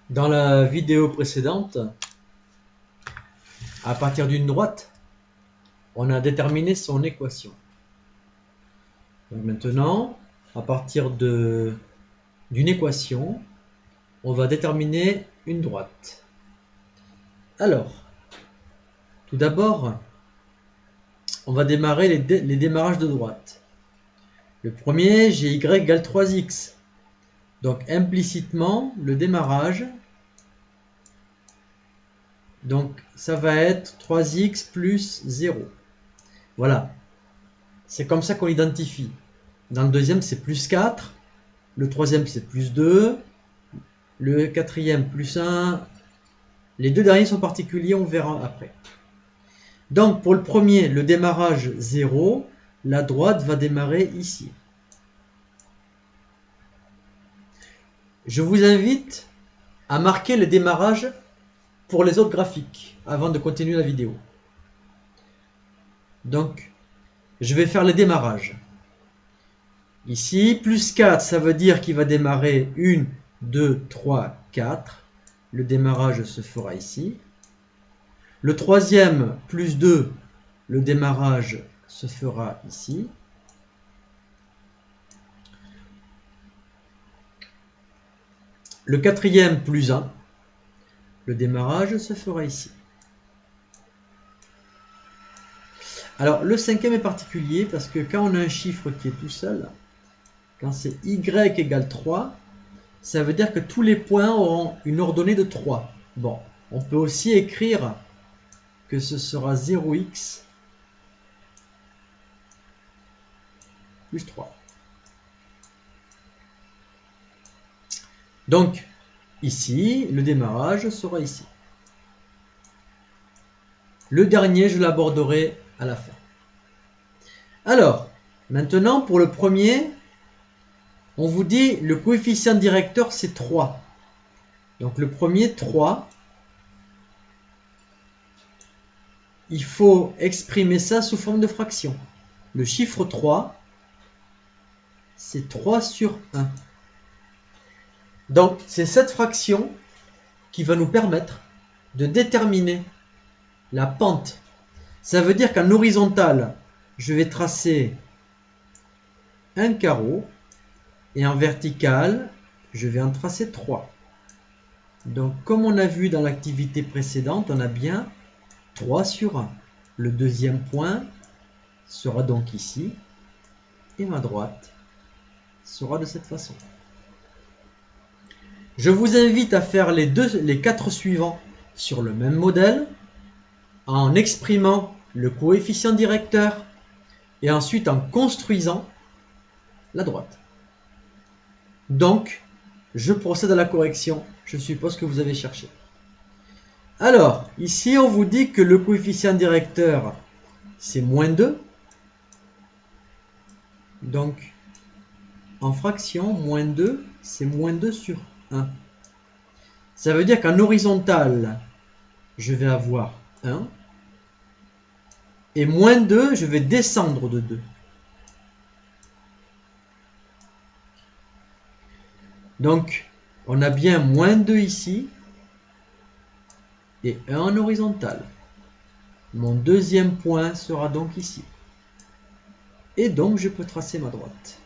Dans la vidéo précédente, à partir d'une droite, on a déterminé son équation. Donc maintenant, à partir d'une équation, on va déterminer une droite. Alors, tout d'abord, on va démarrer les démarrages de droite. Le premier, j'ai y égale 3x. Donc implicitement, le démarrage, donc ça va être 3x plus 0. Voilà. C'est comme ça qu'on identifie. Dans le deuxième, c'est plus 4. Le troisième, c'est plus 2. Le quatrième, plus 1. Les deux derniers sont particuliers, on verra après. Donc, pour le premier, le démarrage 0, la droite va démarrer ici. Je vous invite à marquer le démarrage pour les autres graphiques avant de continuer la vidéo. Donc, je vais faire les démarrages. Ici, plus 4, ça veut dire qu'il va démarrer 1, 2, 3, 4. Le démarrage se fera ici. Le troisième, plus 2, le démarrage se fera ici. Le quatrième, plus 1, le démarrage se fera ici. Alors, le cinquième est particulier parce que quand on a un chiffre qui est tout seul, quand c'est y égale 3, ça veut dire que tous les points auront une ordonnée de 3. Bon, on peut aussi écrire que ce sera 0x plus 3. Donc, ici, le démarrage sera ici. Le dernier, je l'aborderai à la fin. Alors, maintenant, pour le premier, on vous dit le coefficient directeur, c'est 3. Donc, le premier, 3. Il faut exprimer ça sous forme de fraction. Le chiffre 3, c'est 3 sur 1. Donc, c'est cette fraction qui va nous permettre de déterminer la pente. Ça veut dire qu'en horizontal, je vais tracer un carreau et en vertical, je vais en tracer 3. Donc, comme on a vu dans l'activité précédente, on a bien 3 sur 1. Le deuxième point sera donc ici et ma droite sera de cette façon. Je vous invite à faire les 4 suivants sur le même modèle en exprimant le coefficient directeur et ensuite en construisant la droite. Donc, je procède à la correction. Je suppose que vous avez cherché. Alors, ici, on vous dit que le coefficient directeur, c'est moins 2. Donc, en fraction, moins 2, c'est moins 2 sur 1. Ça veut dire qu'en horizontal, je vais avoir 1. Et moins 2, je vais descendre de 2. Donc, on a bien moins 2 ici et 1 en horizontal. Mon deuxième point sera donc ici. Et donc, je peux tracer ma droite.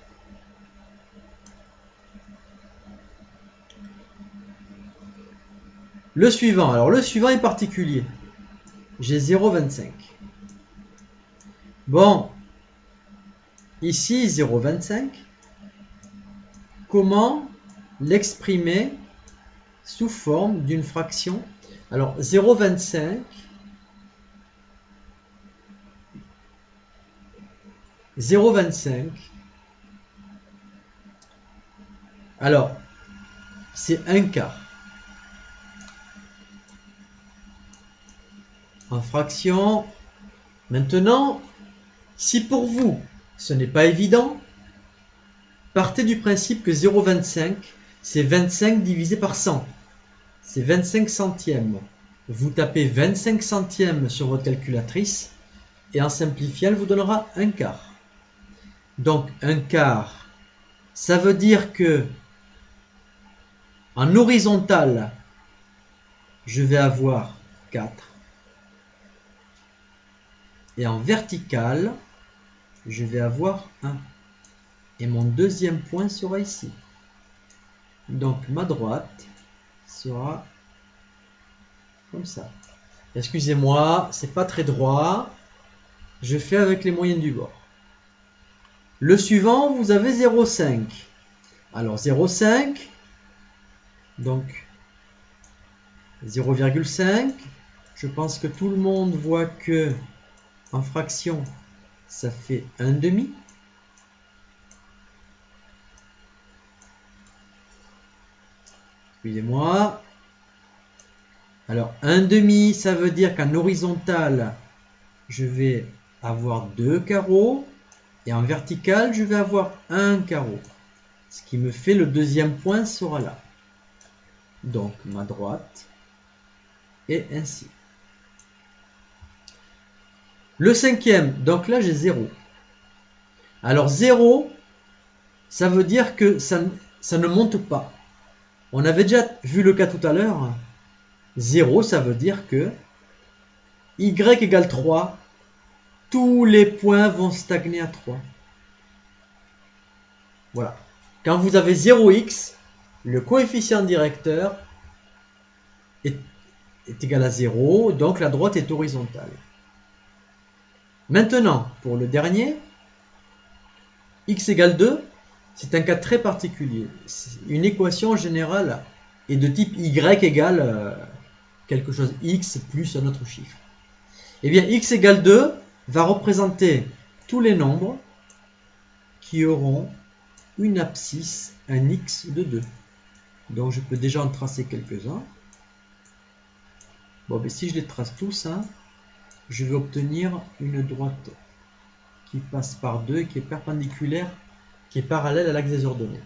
Le suivant. Alors, le suivant est particulier. J'ai 0,25. Bon, ici, 0,25. Comment l'exprimer sous forme d'une fraction? Alors, 0,25. 0,25. Alors, c'est un quart. En fraction. Maintenant, si pour vous, ce n'est pas évident, partez du principe que 0,25, c'est 25 divisé par 100. C'est 25 centièmes. Vous tapez 25 centièmes sur votre calculatrice et en simplifiant, elle vous donnera un quart. Donc, un quart, ça veut dire que en horizontal, je vais avoir 4. Et en vertical, je vais avoir 1. Et mon deuxième point sera ici. Donc ma droite sera comme ça. Excusez-moi, c'est pas très droit. Je fais avec les moyennes du bord. Le suivant, vous avez 0,5. Alors 0,5, donc 0,5. Je pense que tout le monde voit que en fraction, ça fait 1/2. Excusez-moi. Alors 1/2, ça veut dire qu'en horizontal, je vais avoir 2 carreaux. Et en vertical, je vais avoir 1 carreau. Ce qui me fait le deuxième point sera là. Donc ma droite est ainsi. Le cinquième, donc là j'ai 0. Alors 0, ça veut dire que ça ne monte pas. On avait déjà vu le cas tout à l'heure. 0, ça veut dire que y égale 3, tous les points vont stagner à 3. Voilà. Quand vous avez 0x, le coefficient directeur est égal à 0, donc la droite est horizontale. Maintenant, pour le dernier, x égale 2, c'est un cas très particulier. Une équation générale est de type y égale quelque chose, x plus un autre chiffre. Eh bien, x égale 2 va représenter tous les nombres qui auront une abscisse, un x de 2. Donc, je peux déjà en tracer quelques-uns. Bon, mais si je les trace tous, je vais obtenir une droite qui passe par 2 et qui est perpendiculaire, qui est parallèle à l'axe des ordonnées.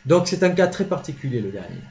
Donc, c'est un cas très particulier, le dernier.